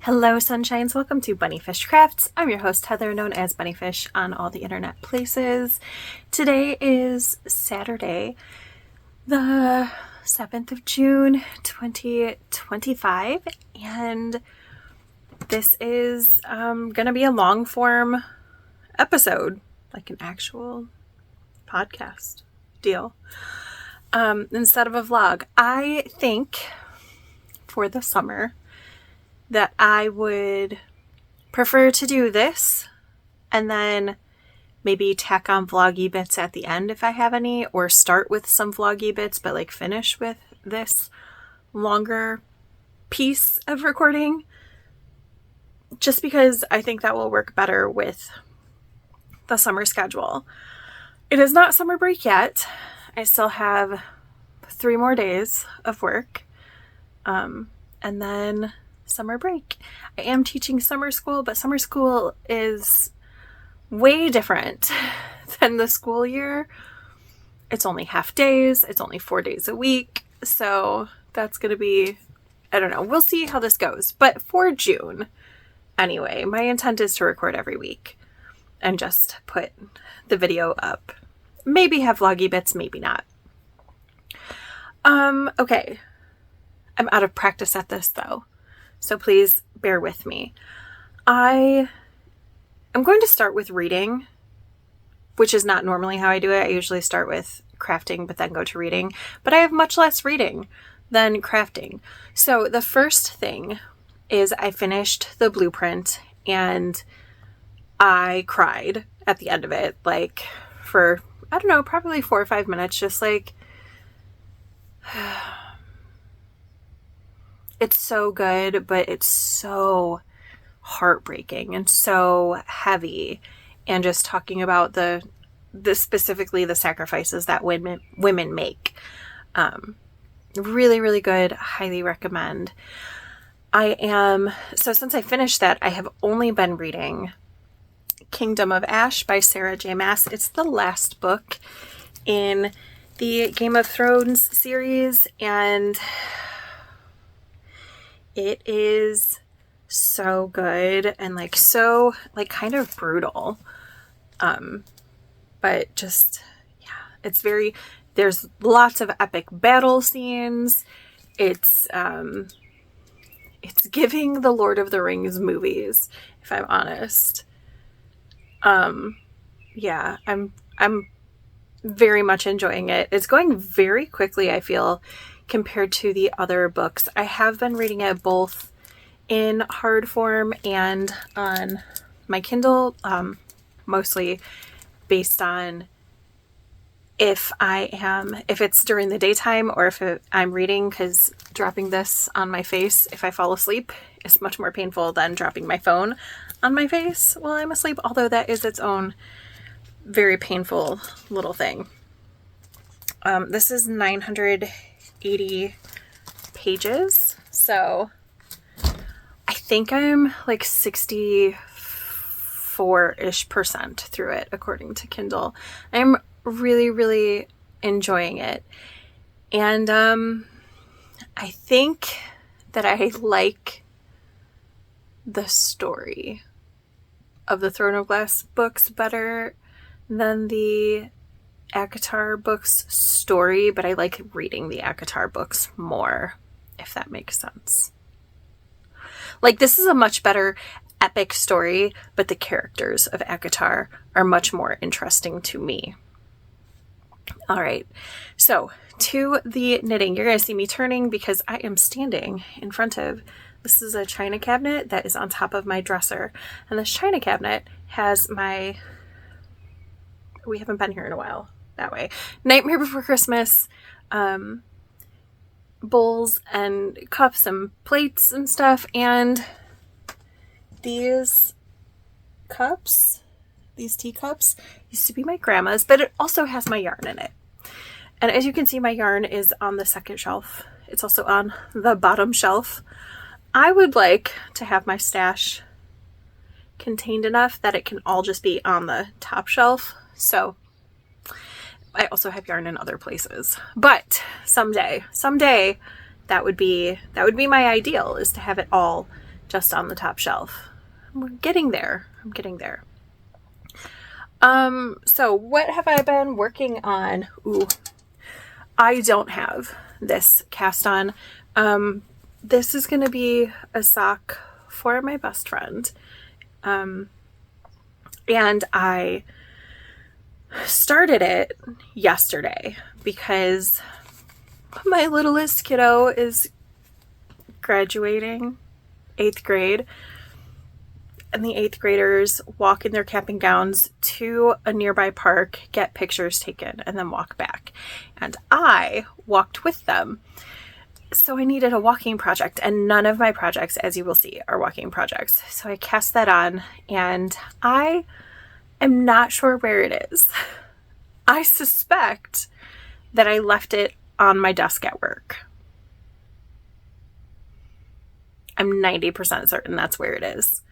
Hello, sunshines. Welcome to BunniPhish Crafts. I'm your host, Heather, known as BunniPhish on all the internet places. Today is Saturday, the 7th of June, 2025, and this is going to be a long-form episode, like an actual podcast deal, instead of a vlog. I think for the summer that I would prefer to do this and then maybe tack on vloggy bits at the end if I have any, or start with some vloggy bits but like finish with this longer piece of recording, just because I think that will work better with the summer schedule. It is not summer break yet. I still have 3 more days of work, and then summer break. I am teaching summer school, but summer school is way different than the school year. It's only half days. It's only 4 days a week. So that's going to be, I don't know. We'll see how this goes. But for June, anyway, my intent is to record every week and just put the video up. Maybe have vloggy bits, maybe not. Okay. I'm out of practice at this though, so please bear with me. I am going to start with reading, which is not normally how I do it. I usually start with crafting, but then go to reading. But I have much less reading than crafting. So the first thing is I finished the blueprint and I cried at the end of it, like for, I don't know, probably 4 or 5 minutes, just like, it's so good, but it's so heartbreaking and so heavy. And just talking about the specifically the sacrifices that women make. Really, really good. Highly recommend. So since I finished that, I have only been reading Kingdom of Ash by Sarah J. Maas. It's the last book in the Game of Thrones series, and it is so good and like so like kind of brutal. But just, yeah, it's there's lots of epic battle scenes. It's giving the Lord of the Rings movies, if I'm honest. Yeah, I'm very much enjoying it. It's going very quickly, I feel, compared to the other books. I have been reading it both in hard form and on my Kindle, mostly based on if it's during the daytime or if I'm reading, because dropping this on my face if I fall asleep is much more painful than dropping my phone on my face while I'm asleep, although that is its own very painful little thing. This is 980 pages, so I think I'm like 64-ish% through it according to Kindle. I'm really, really enjoying it. And I think that I like the story of the Throne of Glass books better than the ACOTAR books story, but I like reading the ACOTAR books more, if that makes sense. Like, this is a much better epic story, but the characters of ACOTAR are much more interesting to me. All right, so to the knitting. You're going to see me turning because I am standing in front of, this is a china cabinet that is on top of my dresser. And this china cabinet has we haven't been here in a while, that way, Nightmare Before Christmas bowls and cups and plates and stuff. And these teacups used to be my grandma's, but it also has my yarn in it. And as you can see, my yarn is on the second shelf. It's also on the bottom shelf. I would like to have my stash contained enough that it can all just be on the top shelf. So I also have yarn in other places, but someday that would be my ideal, is to have it all just on the top shelf. We're getting there. I'm getting there. So what have I been working on? Ooh, I don't have this cast on. This is going to be a sock for my best friend. And I started it yesterday because my littlest kiddo is graduating 8th grade. And the 8th graders walk in their camping gowns to a nearby park, get pictures taken, and then walk back. And I walked with them. So I needed a walking project, and none of my projects, as you will see, are walking projects. So I cast that on, and I am not sure where it is. I suspect that I left it on my desk at work. I'm 90% certain that's where it is.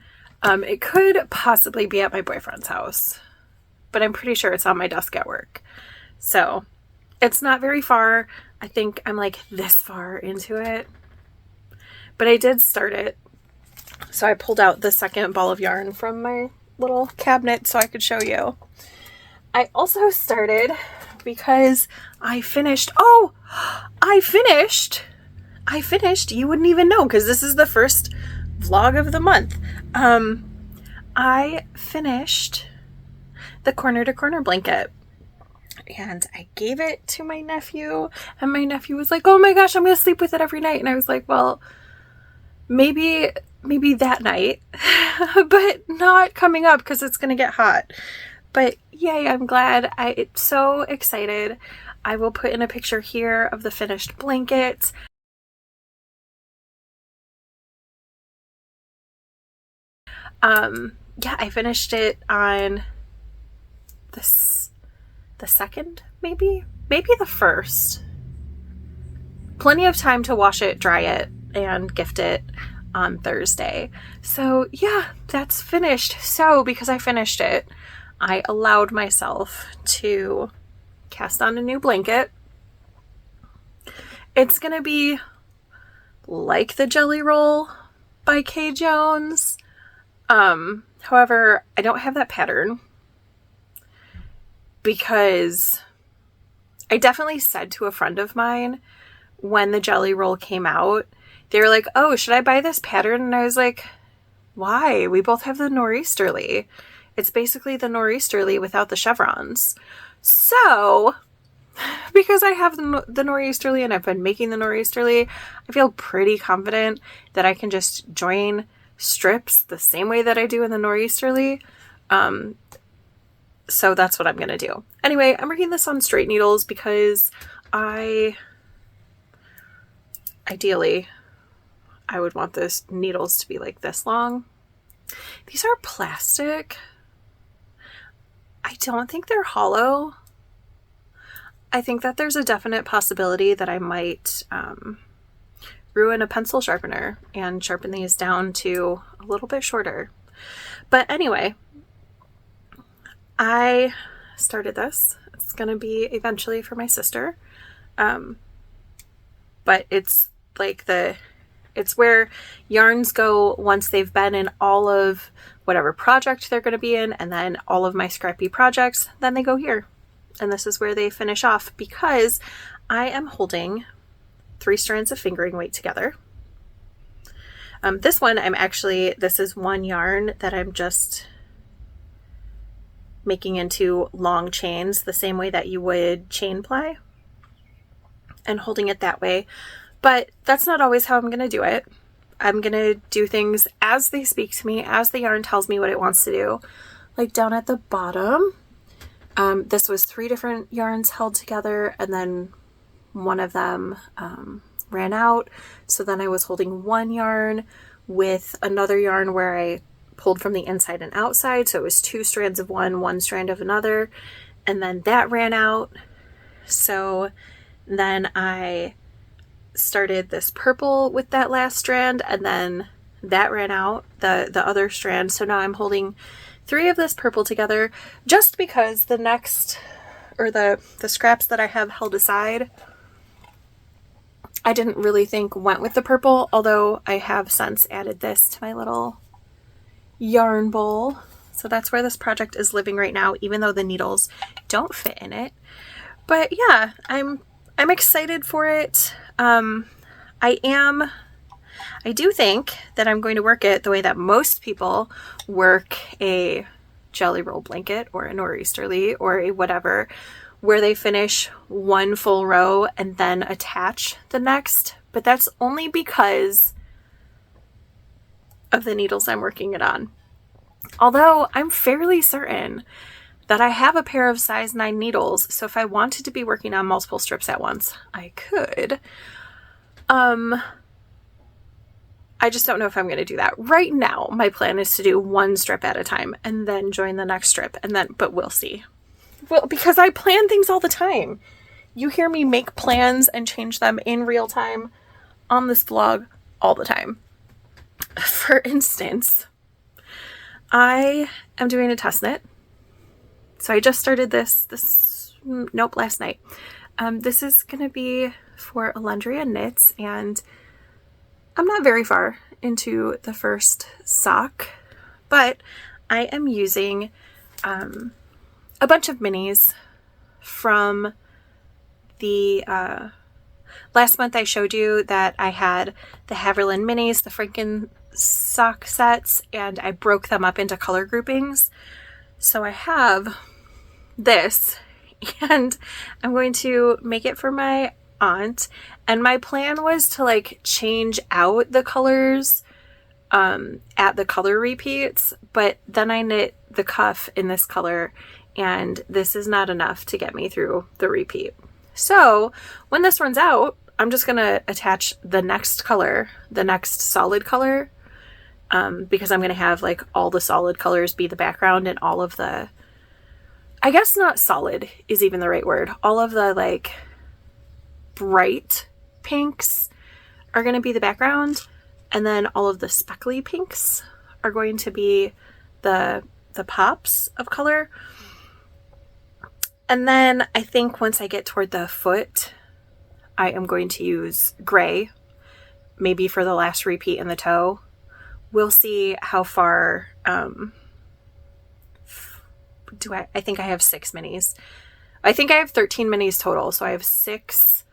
It could possibly be at my boyfriend's house, but I'm pretty sure it's on my desk at work. So it's not very far. I think I'm like this far into it, but I did start it. So I pulled out the second ball of yarn from my little cabinet so I could show you. I also started because I finished. You wouldn't even know because this is the first vlog of the month. I finished the corner to corner blanket and I gave it to my nephew, and my nephew was like, oh my gosh, I'm gonna sleep with it every night. And I was like, well, maybe that night, but not coming up because it's gonna get hot. But yay, I'm glad. I'm so excited. I will put in a picture here of the finished blanket. Yeah, I finished it on the 2nd, maybe the 1st. Plenty of time to wash it, dry it, and gift it on Thursday. So yeah, that's finished. So because I finished it, I allowed myself to cast on a new blanket. It's gonna be like the Jelly Roll by Kay Jones. However, I don't have that pattern because I definitely said to a friend of mine when the Jelly Roll came out, they were like, oh, should I buy this pattern? And I was like, why? We both have the nor'easterly. It's basically the nor'easterly without the chevrons. So, because I have the nor'easterly and I've been making the nor'easterly, I feel pretty confident that I can just join strips the same way that I do in the nor'easterly. So that's what I'm gonna do. Anyway, I'm working this on straight needles because ideally I would want those needles to be like this long. These are plastic. I don't think they're hollow. I think that there's a definite possibility that I might ruin a pencil sharpener and sharpen these down to a little bit shorter. But anyway, I started this. It's going to be eventually for my sister. But it's like it's where yarns go once they've been in all of whatever project they're going to be in, and then all of my scrappy projects, then they go here. And this is where they finish off because I am holding 3 strands of fingering weight together. This one, this is one yarn that I'm just making into long chains the same way that you would chain ply and holding it that way. But that's not always how I'm going to do it. I'm going to do things as they speak to me, as the yarn tells me what it wants to do. Like down at the bottom, this was 3 different yarns held together, and then one of them ran out. So then I was holding one yarn with another yarn where I pulled from the inside and outside. So it was 2 strands of one strand of another, and then that ran out. So then I started this purple with that last strand, and then that ran out, the other strand. So now I'm holding 3 of this purple together just because the next, or the scraps that I have held aside, I didn't really think went with the purple, although I have since added this to my little yarn bowl. So that's where this project is living right now, even though the needles don't fit in it. But yeah, I'm excited for it. I do think that I'm going to work it the way that most people work a jelly roll blanket or a nor'easterly or a whatever, where they finish one full row and then attach the next. But that's only because of the needles I'm working it on. Although I'm fairly certain that I have a pair of size 9 needles, so if I wanted to be working on multiple strips at once, I could. I just don't know if I'm going to do that. Right now, my plan is to do one strip at a time and then join the next strip, but we'll see. Well, because I plan things all the time. You hear me make plans and change them in real time on this vlog all the time. For instance, I am doing a test knit. So I just started last night. This is going to be for Alendria Knits, and I'm not very far into the first sock, but I am using a bunch of minis from the last month. I showed you that I had the Haverland minis, the Franken sock sets, and I broke them up into color groupings. So I have this, and I'm going to make it for my aunt, and my plan was to like change out the colors at the color repeats, but then I knit the cuff in this color, and this is not enough to get me through the repeat. So when this runs out, I'm just gonna attach the next color, the next solid color, because I'm gonna have like all the solid colors be the background, and all of the, I guess not solid is even the right word, all of the like bright pinks are going to be the background, and then all of the speckly pinks are going to be the pops of color. And then I think once I get toward the foot, I am going to use gray, maybe for the last repeat in the toe. We'll see how far I think I have 6 minis. I think I have 13 minis total, so I have 6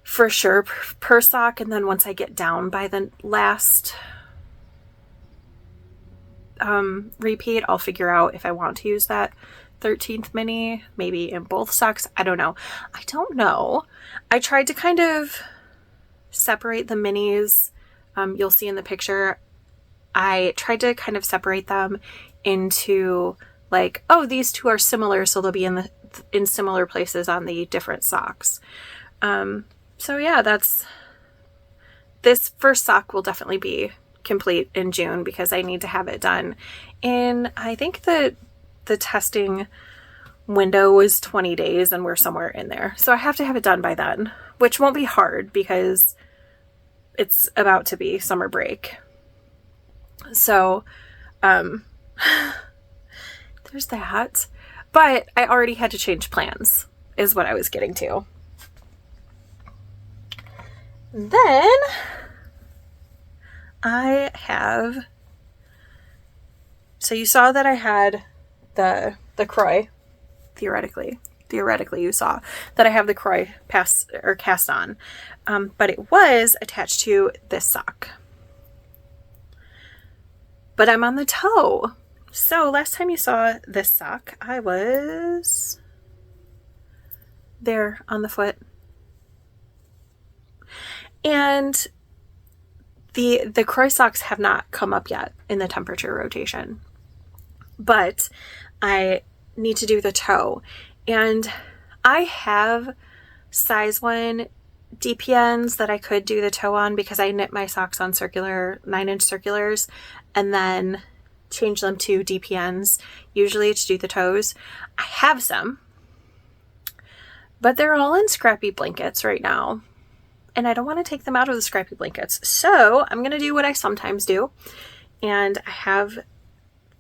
for sure per sock, and then once I get down by the last repeat, I'll figure out if I want to use that 13th mini, maybe in both socks. I don't know. I tried to kind of separate the minis. You'll see in the picture, I tried to kind of separate them into like, oh, these two are similar, so they'll be in similar places on the different socks. So yeah, this first sock will definitely be complete in June because I need to have it done. And I think that the testing window was 20 days and we're somewhere in there. So I have to have it done by then, which won't be hard because it's about to be summer break. So, there's that. But I already had to change plans, is what I was getting to. Then I have, so you saw that I had the Croy, theoretically you saw that I have the Croy cast on, but it was attached to this sock. But I'm on the toe. So last time you saw this sock, I was there on the foot. And the Croy socks have not come up yet in the temperature rotation, but I need to do the toe. And I have size 1 DPNs that I could do the toe on because I knit my socks on circular 9-inch circulars and then change them to DPNs, usually to do the toes. I have some, but they're all in scrappy blankets right now. And I don't want to take them out of the scrappy blankets. So I'm going to do what I sometimes do. And I have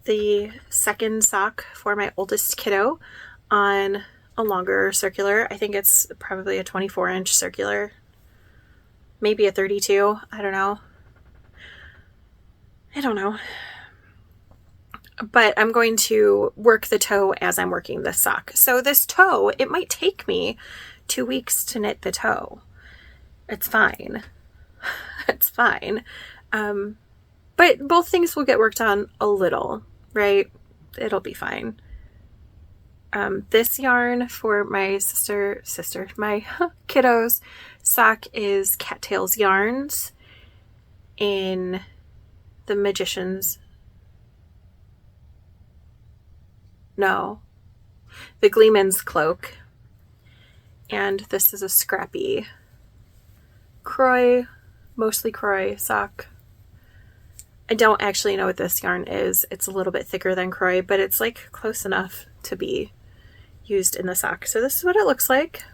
the second sock for my oldest kiddo on a longer circular. I think it's probably a 24-inch circular. maybe a 32. I don't know. But I'm going to work the toe as I'm working this sock. So this toe, it might take me 2 weeks to knit the toe. It's fine. It's fine. But both things will get worked on a little, right? It'll be fine. This yarn for my my kiddos sock is Cattails Yarns in the the Gleeman's Cloak. And this is a scrappy mostly Croy sock. I don't actually know what this yarn is. It's a little bit thicker than Croy, but it's like close enough to be used in the sock. So this is what it looks like.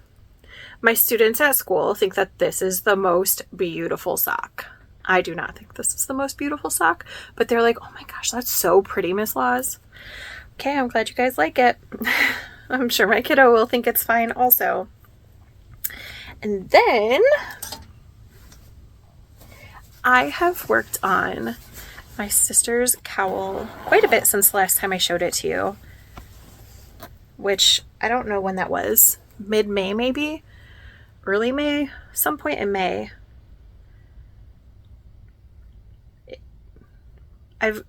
My students at school think that this is the most beautiful sock. I do not think this is the most beautiful sock, but they're like, oh my gosh, that's so pretty, Miss Laws. Okay, I'm glad you guys like it. I'm sure my kiddo will think it's fine also. And then I have worked on my sister's cowl quite a bit since the last time I showed it to you, which I don't know when that was. Mid-May maybe? Early May? Some point in May.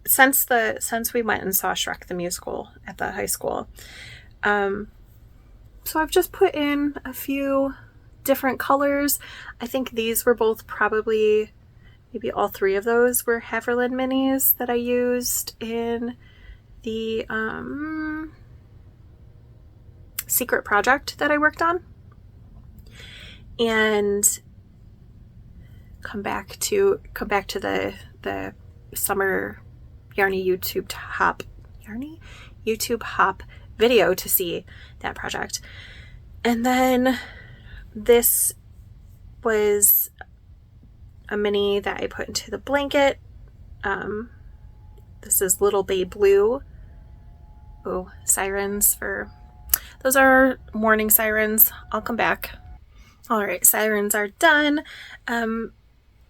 Since we went and saw Shrek the Musical at the high school. So I've just put in a few different colors. I think these were both probably, maybe all three of those were Haverland minis that I used in the secret project that I worked on. And come back to the summer Yarny YouTube hop video to see that project. And then this was a mini that I put into the blanket. This is Little Babe Blue. Oh, sirens those are morning sirens. I'll come back. All right, sirens are done.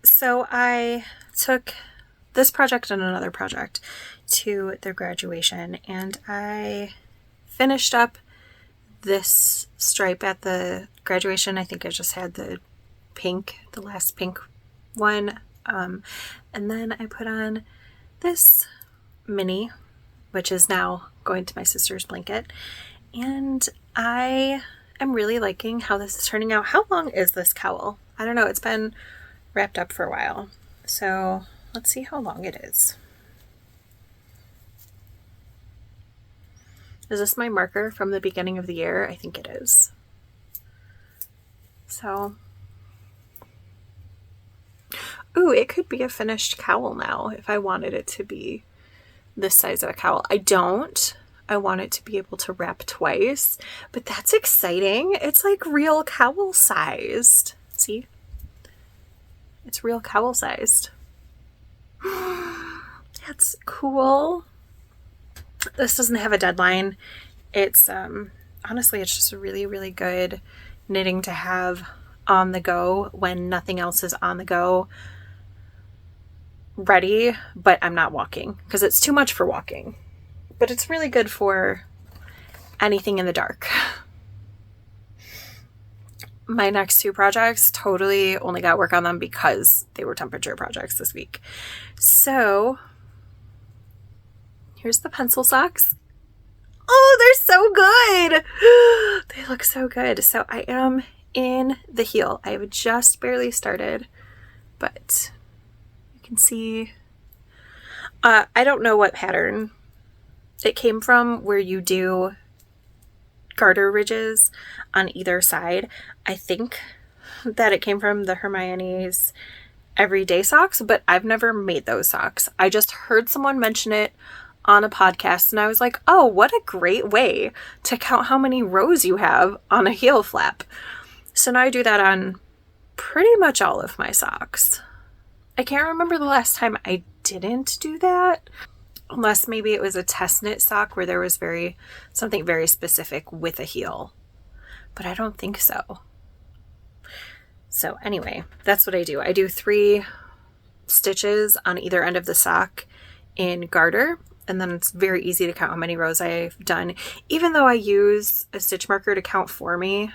So I took this project and another project to their graduation, and I finished up this stripe at the graduation. I think I just had the last pink one. And then I put on this mini, which is now going to my sister's blanket. And I am really liking how this is turning out. How long is this cowl? I don't know. It's been wrapped up for a while. So let's see how long it is. Is this my marker from the beginning of the year? I think it is. So, ooh, it could be a finished cowl now if I wanted it to be this size of a cowl. I don't. I want it to be able to wrap twice, but that's exciting. It's like real cowl sized. See? It's real cowl sized. That's cool. This doesn't have a deadline. It's honestly, it's just a really, really good knitting to have on the go when nothing else is on the go ready, but I'm not walking because it's too much for walking. But it's really good for anything in the dark. My next two projects totally only got work on them because they were temperature projects this week. So here's the pencil socks. Oh, they're so good. They look so good. So I am in the heel. I have just barely started, but you can see, I don't know what pattern it came from where you do garter ridges on either side. I think that it came from the Hermione's everyday socks, but I've never made those socks. I just heard someone mention it on a podcast and I was like, oh, what a great way to count how many rows you have on a heel flap. So now I do that on pretty much all of my socks. I can't remember the last time I didn't do that, unless maybe it was a test knit sock where there was something very specific with a heel, but I don't think so. So anyway, that's what I do. I do 3 stitches on either end of the sock in garter, and then it's very easy to count how many rows I've done. Even though I use a stitch marker to count for me,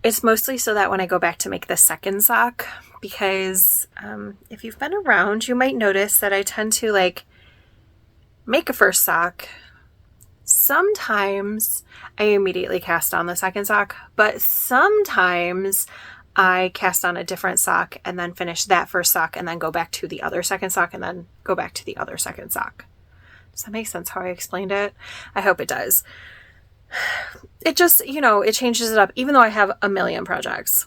it's mostly so that when I go back to make the second sock, because if you've been around, you might notice that I tend to like make a first sock. Sometimes I immediately cast on the second sock, but sometimes I cast on a different sock and then finish that first sock and then go back to the other second sock and then go back to the other second sock. Does that make sense how I explained it? I hope it does. It just, it changes it up, even though I have a million projects.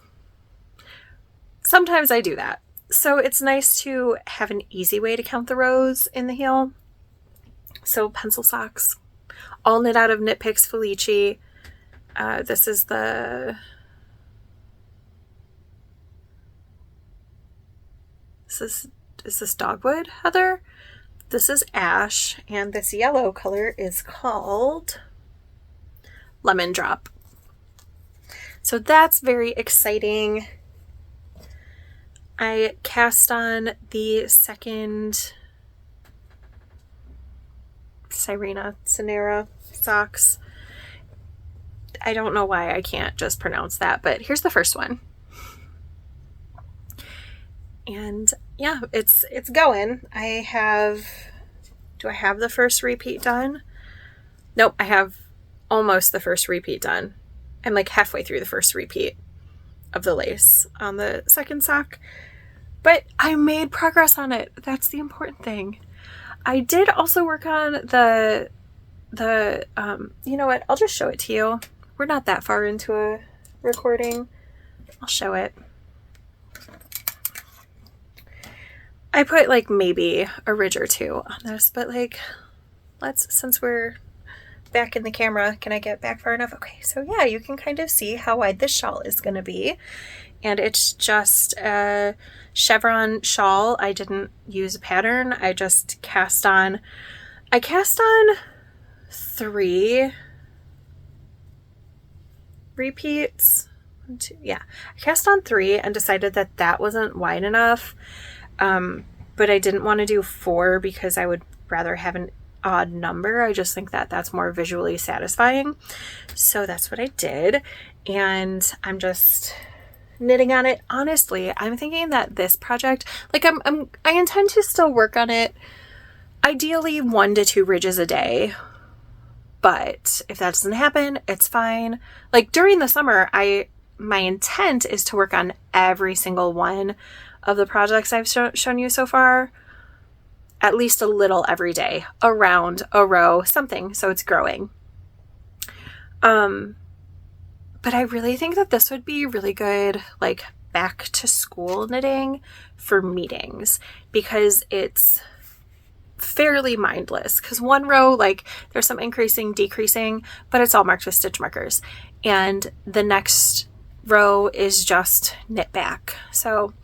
Sometimes I do that. So it's nice to have an easy way to count the rows in the heel. So pencil socks, all knit out of Knit Picks Felici. This is the... Is this Dogwood, Heather? This is Ash, and this yellow color is called Lemon Drop. So that's very exciting. I cast on the second Cinera socks. I don't know why I can't just pronounce that, but here's the first one. And yeah, it's going. Do I have the first repeat done? Nope, I have almost the first repeat done. I'm like halfway through the first repeat of the lace on the second sock, but I made progress on it. That's the important thing. I did also work on the you know what? I'll just show it to you. We're not that far into a recording. I'll show it. I put like maybe a ridge or 2 on this, but like, since we're back in the camera, can I get back far enough? Okay, so yeah, you can kind of see how wide this shawl is going to be. And it's just a chevron shawl. I didn't use a pattern. I just cast on 3 repeats. 1, 2, yeah. I cast on 3 and decided that wasn't wide enough. But I didn't want to do 4 because I would rather have an odd number. I just think that's more visually satisfying. So that's what I did. And I'm just knitting on it. Honestly, I'm thinking that this project, like I intend to still work on it. Ideally 1 to 2 ridges a day. But if that doesn't happen, it's fine. Like during the summer, my intent is to work on every single one of the projects I've shown you so far, at least a little every day, a round, a row, something, so it's growing. But I really think that this would be really good, like back to school knitting for meetings, because it's fairly mindless. Because 1 row, like there's some increasing, decreasing, but it's all marked with stitch markers, and the next row is just knit back. So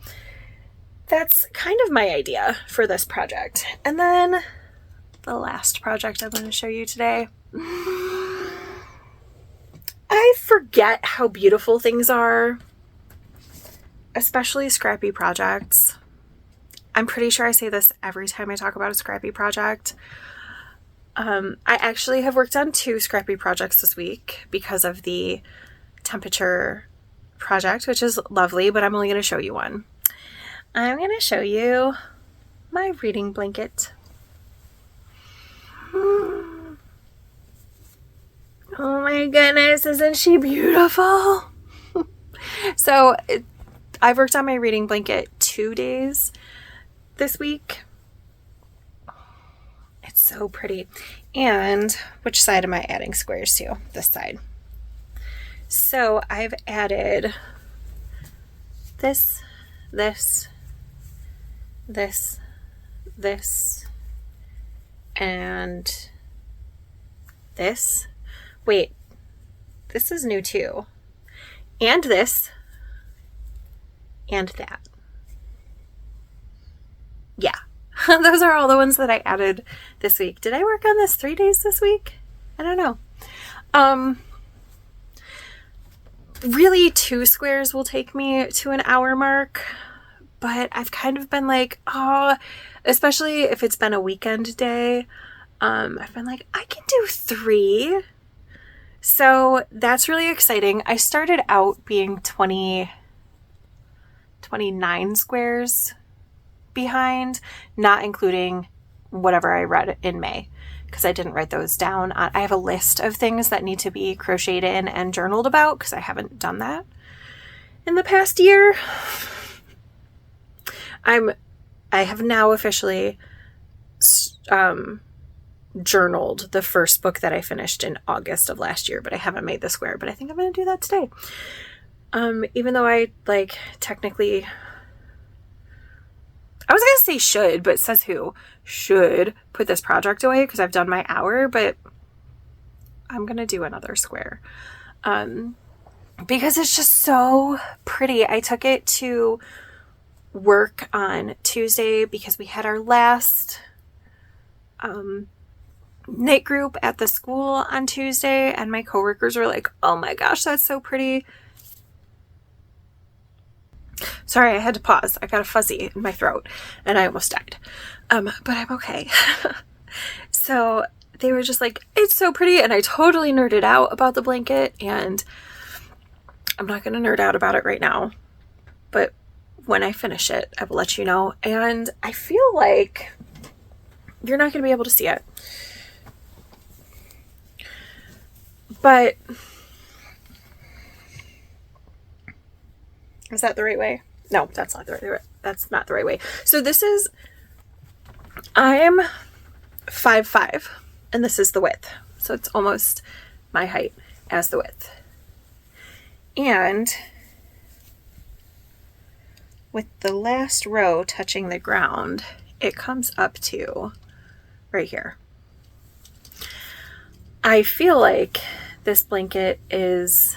that's kind of my idea for this project. And then the last project I'm going to show you today. I forget how beautiful things are, especially scrappy projects. I'm pretty sure I say this every time I talk about a scrappy project. I actually have worked on 2 scrappy projects this week because of the temperature project, which is lovely, but I'm only going to show you one. I'm going to show you my reading blanket. Oh my goodness, isn't she beautiful? So I've worked on my reading blanket 2 days this week. It's so pretty. And which side am I adding squares to? This side. So I've added this, and this. Wait, this is new too. And this, and that. Yeah, those are all the ones that I added this week. Did I work on this 3 days this week? I don't know. Really, 2 squares will take me to an hour mark, but I've kind of been like, oh, especially if it's been a weekend day, I've been like, I can do 3. So that's really exciting. I started out being 29 squares behind, not including whatever I read in May, because I didn't write those down. I have a list of things that need to be crocheted in and journaled about, because I haven't done that in the past year. I have now officially journaled the first book that I finished in August of last year, but I haven't made the square, but I think I'm going to do that today. Even though I technically, I was going to say should, but says who should put this project away because I've done my hour, but I'm going to do another square. Because it's just so pretty. I took it to work on Tuesday because we had our last knit group at the school on Tuesday, and my coworkers were like, oh my gosh, that's so pretty. Sorry, I had to pause. I got a fuzzy in my throat and I almost died. But I'm okay. So they were just like, it's so pretty, and I totally nerded out about the blanket, and I'm not going to nerd out about it right now, but when I finish it, I will let you know. And I feel like you're not going to be able to see it, but is that the right way? No, that's not the right way. That's not the right way. So I'm 5'5", and this is the width. So it's almost my height as the width. And with the last row touching the ground, it comes up to right here. I feel like this blanket is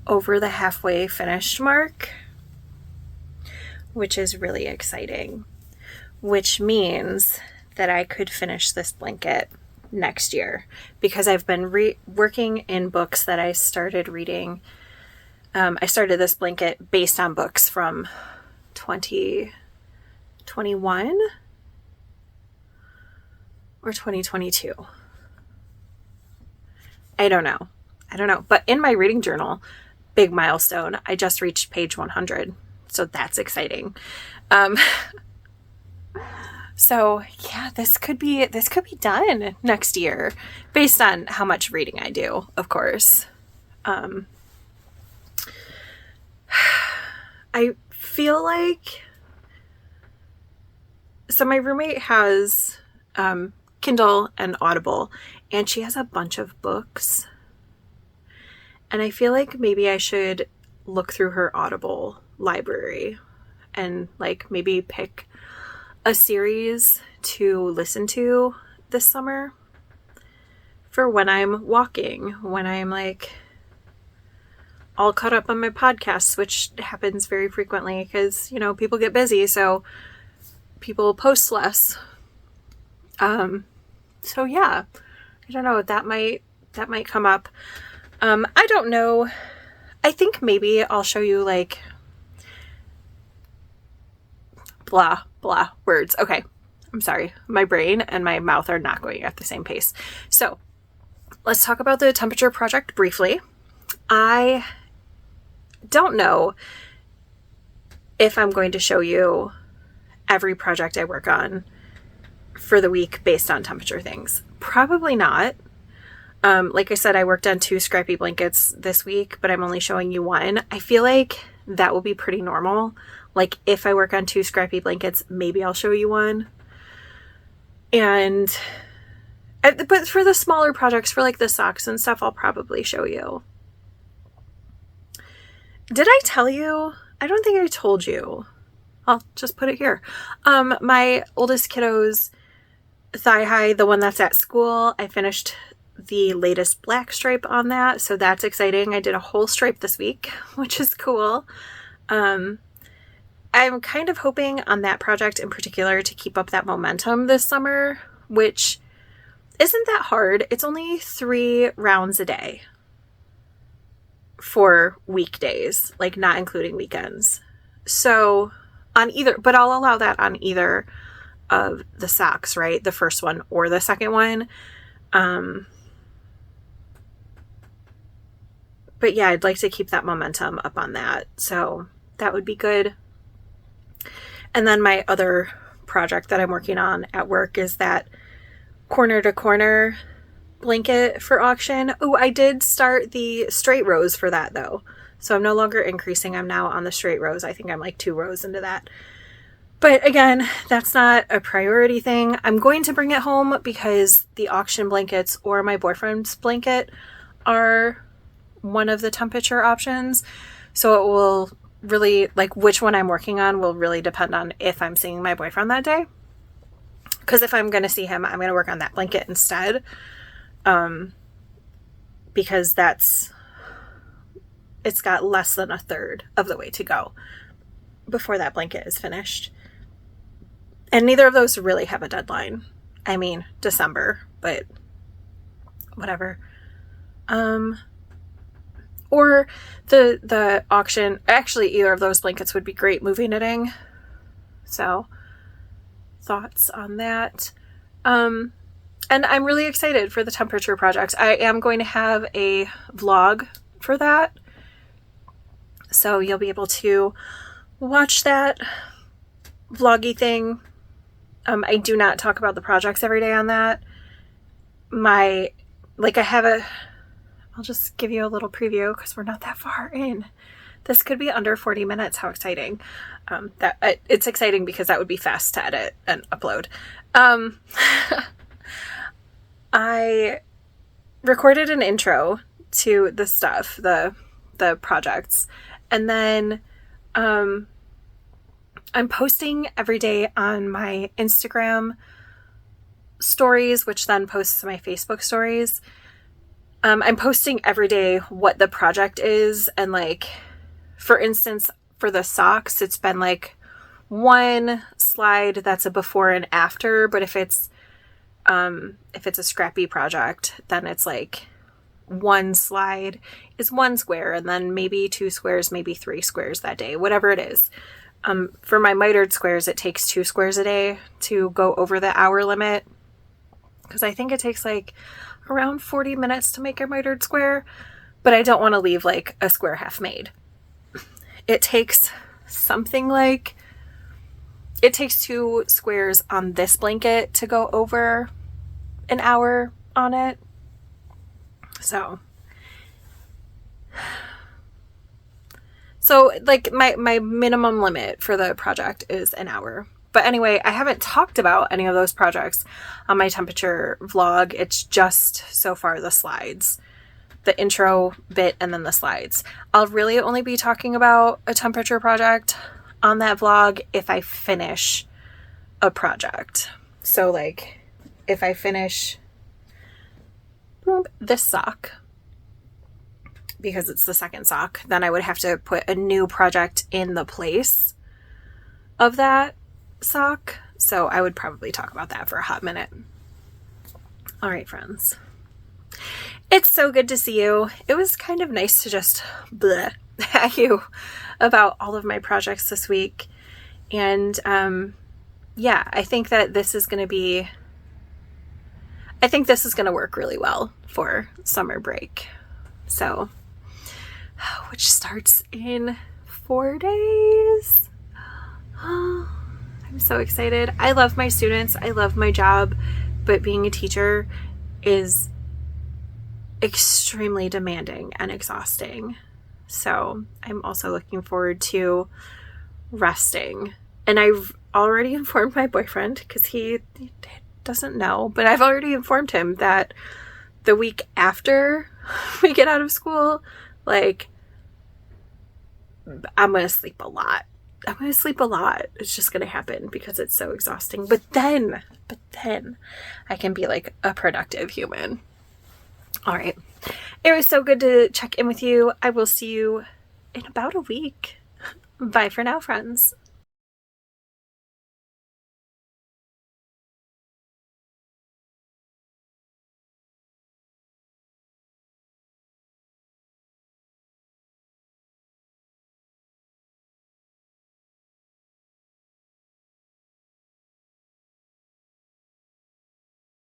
over the halfway finished mark, which is really exciting, which means that I could finish this blanket next year, because I've been working in books that I started reading. I started this blanket based on books from 2021 or 2022. I don't know. But in my reading journal, big milestone, I just reached page 100. So that's exciting. So yeah, this could be done next year based on how much reading I do, of course. I feel like, so my roommate has Kindle and Audible, and she has a bunch of books, and I feel like maybe I should look through her Audible library and maybe pick a series to listen to this summer for when I'm walking, when I'm all caught up on my podcasts, which happens very frequently because, people get busy, so people post less. So yeah, I don't know, that might come up. I don't know. I think maybe I'll show you blah, blah words. Okay. I'm sorry. My brain and my mouth are not going at the same pace. So let's talk about the temperature project briefly. I don't know if I'm going to show you every project I work on for the week based on temperature things. Probably not. Like I said, I worked on 2 scrappy blankets this week, but I'm only showing you 1. I feel like that will be pretty normal. If I work on 2 scrappy blankets, maybe I'll show you 1. But for the smaller projects, for the socks and stuff, I'll probably show you. Did I tell you? I don't think I told you. I'll just put it here. My oldest kiddo's thigh high, the one that's at school, I finished the latest black stripe on that, so that's exciting. I did a whole stripe this week, which is cool. I'm kind of hoping on that project in particular to keep up that momentum this summer, which isn't that hard. It's only 3 rounds a day. for weekdays, like not including weekends. So on either, but I'll allow that on either of the socks, right? The first one or the second one. But yeah, I'd like to keep that momentum up on that. So that would be good. And then my other project that I'm working on at work is that corner to corner blanket for auction. Oh, I did start the straight rows for that though. So I'm no longer increasing. I'm now on the straight rows. I think I'm like 2 rows into that. But again, that's not a priority thing. I'm going to bring it home because the auction blankets or my boyfriend's blanket are one of the temperature options. So it will really, like, which one I'm working on will really depend on if I'm seeing my boyfriend that day. Because if I'm going to see him, I'm going to work on that blanket instead. Because it's got less than a third of the way to go before that blanket is finished. And neither of those really have a deadline. I mean, December, but whatever. Or the auction, actually either of those blankets would be great movie knitting. So thoughts on that. And I'm really excited for the temperature projects. I am going to have a vlog for that. So you'll be able to watch that vloggy thing. I do not talk about the projects every day on that. I'll just give you a little preview because we're not that far in. This could be under 40 minutes. How exciting. It's exciting because that would be fast to edit and upload. I recorded an intro to the stuff, the projects, and then I'm posting every day on my Instagram stories, which then posts to my Facebook stories. I'm posting every day what the project is. And like, for instance, for the socks, it's been like one slide that's a before and after. But if it's a scrappy project, then it's like one slide is 1 square and then maybe 2 squares, maybe 3 squares that day, whatever it is. For my mitered squares, it takes 2 squares a day to go over the hour limit. Because I think it takes like around 40 minutes to make a mitered square, but I don't want to leave like a square half made. It takes 2 squares on this blanket to go over an hour on it. So like my minimum limit for the project is an hour. But anyway, I haven't talked about any of those projects on my temperature vlog. It's just so far the slides, the intro bit, and then the slides. I'll really only be talking about a temperature project on that vlog if I finish a project. So like if I finish this sock, because it's the second sock, then I would have to put a new project in the place of that sock. So I would probably talk about that for a hot minute. All right, friends. It's so good to see you. It was kind of nice to just bleh at you about all of my projects this week. And yeah, I think this is going to work really well for summer break. So, which starts in 4 days. I'm so excited. I love my students. I love my job, but being a teacher is extremely demanding and exhausting. So I'm also looking forward to resting. And I've already informed my boyfriend because he doesn't know, but I've already informed him that the week after we get out of school, like, I'm going to sleep a lot. It's just going to happen because it's so exhausting. But then I can be like a productive human. All right. It was so good to check in with you. I will see you in about a week. Bye for now, friends.